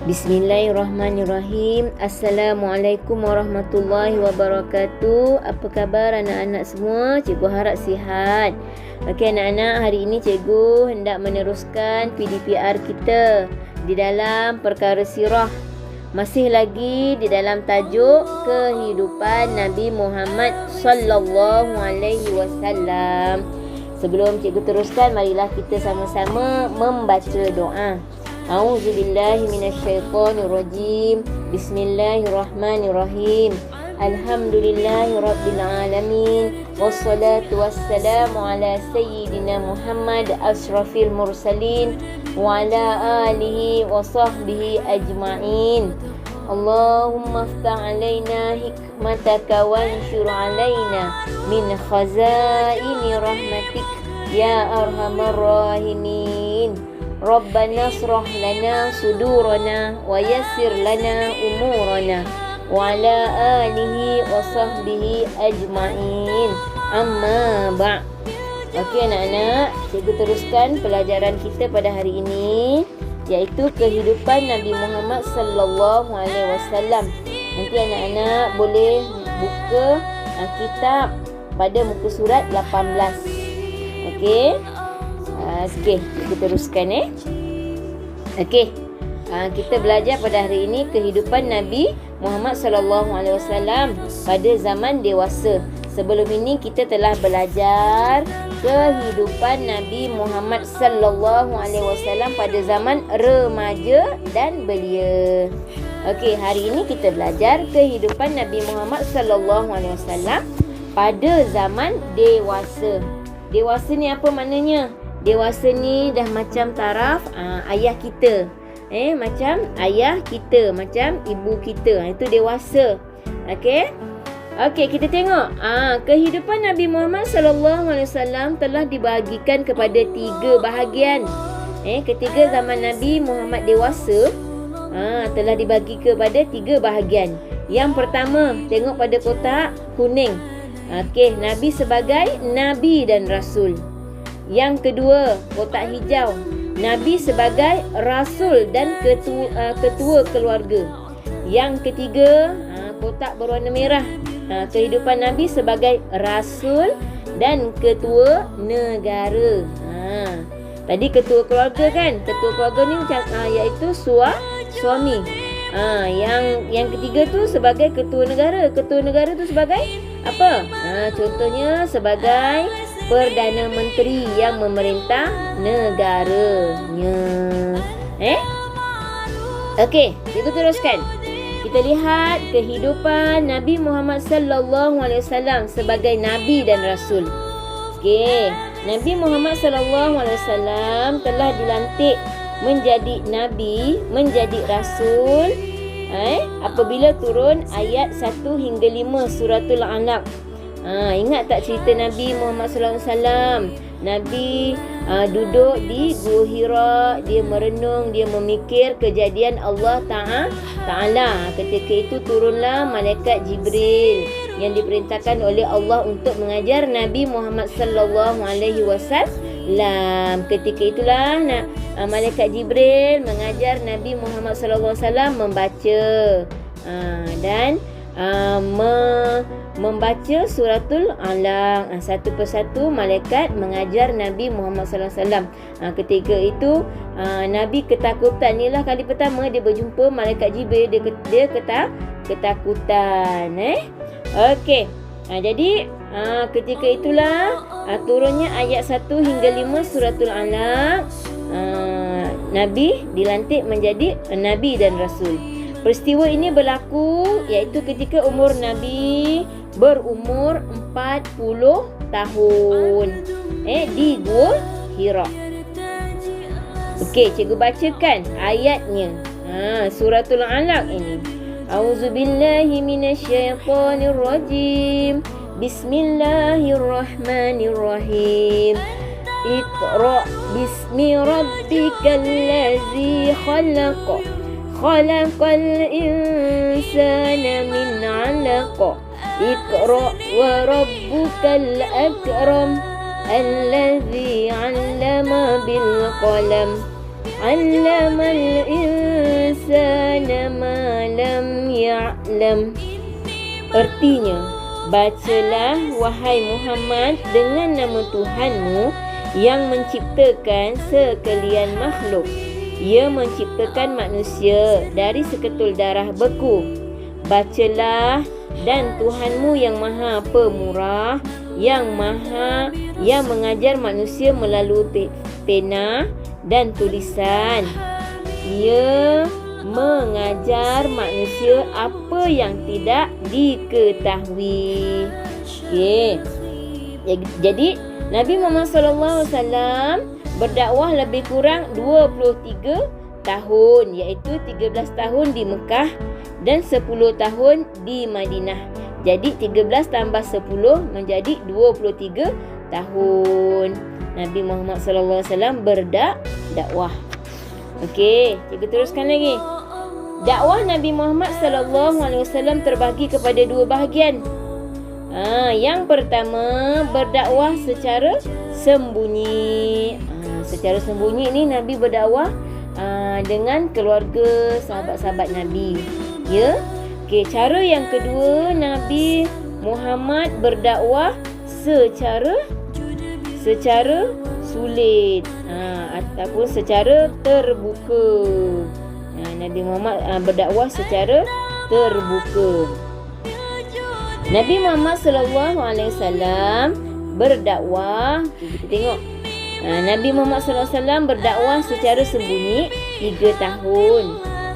Bismillahirrahmanirrahim. Assalamualaikum warahmatullahi wabarakatuh. Apa khabar anak-anak semua? Cikgu harap sihat. Okey anak-anak, hari ini cikgu hendak meneruskan PDPR kita di dalam perkara sirah. Masih lagi di dalam tajuk kehidupan Nabi Muhammad sallallahu alaihi wasallam. Sebelum cikgu teruskan, marilah kita sama-sama membaca doa. A'udzubillahi minasyaitonirrajim. Bismillahirrahmanirrahim. Alhamdulillahirabbil alamin. Wassalatu wassalamu ala sayyidina Muhammad asyrafil mursalin wa ala alihi wa sahbihi ajma'in. Allahumma aftah alaina hikmataka wanshur alaina min khazaini rahmatik ya arhamar rahimin. Rabbana asrah lana sudurana wa yassir lana umurana wa ala alihi wa sahbihi ajma'in. Amma ba'. Okey anak-anak, cikgu teruskan pelajaran kita pada hari ini, iaitu kehidupan Nabi Muhammad sallallahu alaihi wasallam. Nanti anak-anak boleh buka kitab pada muka surat 18. Okey. Okey, kita teruskan Okey. Kita belajar pada hari ini kehidupan Nabi Muhammad sallallahu alaihi wasallam pada zaman dewasa. Sebelum ini kita telah belajar kehidupan Nabi Muhammad sallallahu alaihi wasallam pada zaman remaja dan belia. Okey, hari ini kita belajar kehidupan Nabi Muhammad sallallahu alaihi wasallam pada zaman dewasa. Dewasa ni apa maknanya? Dewasa ni dah macam taraf ayah kita. Macam ayah kita, macam ibu kita. Itu dewasa. Okey. Okey, kita tengok. Kehidupan Nabi Muhammad sallallahu alaihi wasallam telah dibahagikan kepada 3 bahagian. Ketika zaman Nabi Muhammad dewasa, telah dibagi kepada 3 bahagian. Yang pertama, tengok pada kotak kuning. Okey, Nabi sebagai nabi dan rasul. Yang kedua, kotak hijau, Nabi sebagai rasul dan ketua keluarga. Yang ketiga, kotak berwarna merah, kehidupan Nabi sebagai rasul dan ketua negara. Tadi ketua keluarga kan? Ketua keluarga ni macam iaitu suami. Yang ketiga tu sebagai ketua negara. Ketua negara tu sebagai apa? Contohnya sebagai Perdana Menteri yang memerintah negaranya. Okey, kita teruskan. Kita lihat kehidupan Nabi Muhammad sallallahu alaihi wasallam sebagai nabi dan rasul. Okey, Nabi Muhammad sallallahu alaihi wasallam telah dilantik menjadi nabi, menjadi rasul apabila turun ayat 1 hingga 5 suratul Alaq. Ingat tak cerita Nabi Muhammad sallallahu alaihi wasallam? Nabi duduk di Gua Hira, dia merenung, dia memikir kejadian Allah Ta'ala. Ketika itu turunlah malaikat Jibril yang diperintahkan oleh Allah untuk mengajar Nabi Muhammad sallallahu alaihi wasallam. Ketika itulah malaikat Jibril mengajar Nabi Muhammad sallallahu alaihi wasallam membaca dan membaca suratul Alaq. Satu persatu malaikat mengajar Nabi Muhammad sallallahu alaihi wasallam. Ketika itu Nabi ketakutan. Inilah kali pertama dia berjumpa malaikat Jibril. Dia ketakutan. Okey. Jadi ketika itulah turunnya ayat 1 hingga 5 suratul Alaq. Nabi dilantik menjadi nabi dan rasul. Peristiwa ini berlaku iaitu ketika umur Nabi berumur 40 tahun di Gua Hira. Okey, cikgu bacakan ayatnya. Suratul Alaq ini. A'udzubillahi minasyaitonirrajim. Bismillahirrahmanirrahim. Iqra bismi rabbikal ladzi khalaq. Khalaqal insana min 'alaq. Iqra wa rabbukal akram. Alladzi 'allama bil qalam. 'allamal insana ya'lam. Artinya, bacalah wahai Muhammad dengan nama Tuhanmu yang menciptakan sekalian makhluk. Ia menciptakan manusia dari seketul darah beku. Bacalah, dan Tuhanmu yang maha pemurah, yang mengajar manusia melalui pena dan tulisan. Ia mengajar manusia apa yang tidak diketahui. Okey. Jadi Nabi Muhammad SAW berdakwah lebih kurang 23 tahun, iaitu 13 tahun di Mekah dan 10 tahun di Madinah. Jadi 13 tambah 10 menjadi 23 tahun Nabi Muhammad SAW berdakwah. Okey, kita teruskan lagi. Dakwah Nabi Muhammad SAW terbahagi kepada dua bahagian. Yang pertama, berdakwah secara sembunyi. Secara sembunyi ni Nabi berdakwah dengan keluarga, sahabat-sahabat Nabi. Ya. Okey, cara yang kedua, Nabi Muhammad berdakwah secara sulit ataupun secara terbuka. Nabi Muhammad berdakwah secara terbuka. Nabi Muhammad SAW berdakwah, kita tengok. Nabi Muhammad SAW berdakwah secara sembunyi 3 tahun.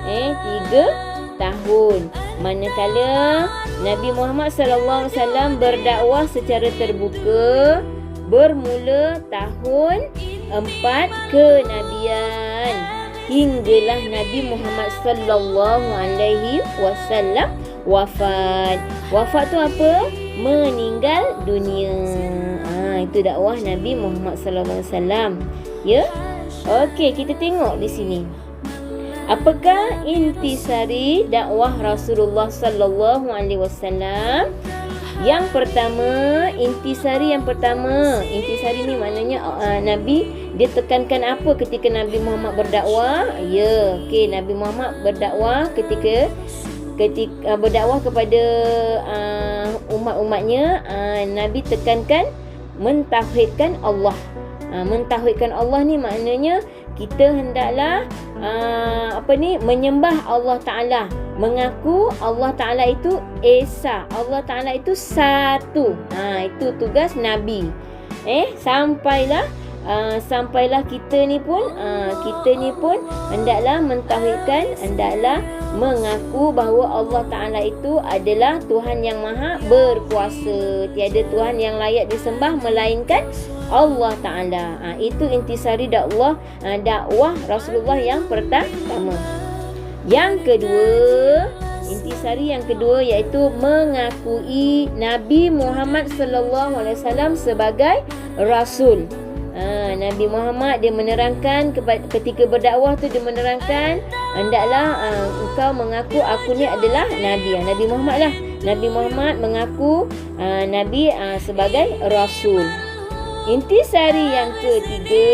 3 tahun. Manakala Nabi Muhammad SAW berdakwah secara terbuka bermula tahun 4 kenabian, hinggalah Nabi Muhammad SAW wafat. Wafat tu apa? Meninggal dunia. Itu dakwah Nabi Muhammad SAW. Ya. Okey, kita tengok di sini. Apakah intisari dakwah Rasulullah SAW? Yang pertama, intisari ni maknanya Nabi dia tekankan apa ketika Nabi Muhammad berdakwah? Ya, okey, Nabi Muhammad berdakwah ketika berdakwah kepada umat-umatnya, Nabi tekankan mentauhidkan Allah. Mentauhidkan Allah ni maknanya kita hendaklah menyembah Allah Ta'ala, mengaku Allah Ta'ala itu Esa, Allah Ta'ala itu satu. Itu tugas Nabi. Sampailah kita ni pun hendaklah mentauhidkan, hendaklah mengaku bahawa Allah Ta'ala itu adalah Tuhan yang maha berkuasa. Tiada Tuhan yang layak disembah melainkan Allah Ta'ala. Itu intisari dakwah Rasulullah yang pertama. Yang kedua, intisari yang kedua iaitu mengakui Nabi Muhammad SAW sebagai Rasul. Nabi Muhammad dia menerangkan ketika berdakwah tu, dia menerangkan hendaklah engkau mengaku aku ni adalah Nabi. Nabi Muhammad lah. Nabi Muhammad mengaku Nabi sebagai Rasul. Intisari yang ketiga,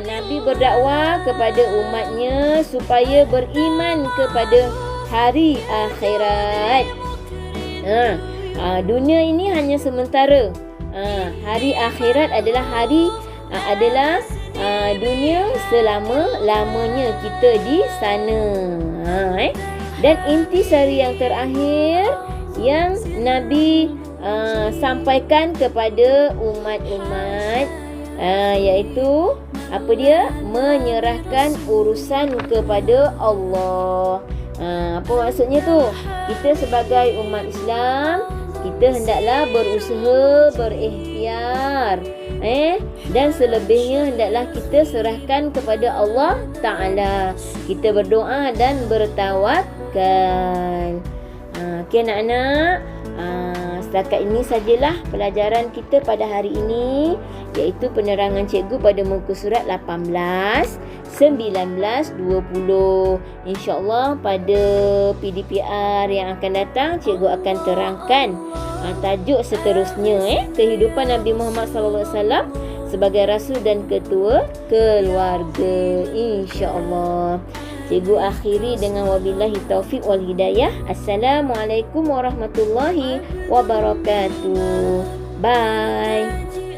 Nabi berdakwah kepada umatnya supaya beriman kepada hari akhirat. Dunia ini hanya sementara. Hari akhirat adalah dunia selama-lamanya kita di sana. Dan intisari yang terakhir yang Nabi sampaikan kepada umat-umat, iaitu apa dia? Menyerahkan urusan kepada Allah. Apa maksudnya tu? Kita sebagai umat Islam, kita hendaklah berusaha, berikhtiar, dan selebihnya hendaklah kita serahkan kepada Allah Ta'ala. Kita berdoa dan bertawakal. Okey anak-anak, setakat ini sajalah pelajaran kita pada hari ini, iaitu penerangan cikgu pada muka surat 18, 19, 20. InsyaAllah pada PDPR yang akan datang, cikgu akan terangkan tajuk seterusnya, kehidupan Nabi Muhammad SAW sebagai Rasul dan ketua keluarga. InsyaAllah. Cikgu akhiri dengan wabillahi taufiq wal hidayah. Assalamualaikum warahmatullahi wabarakatuh. Bye.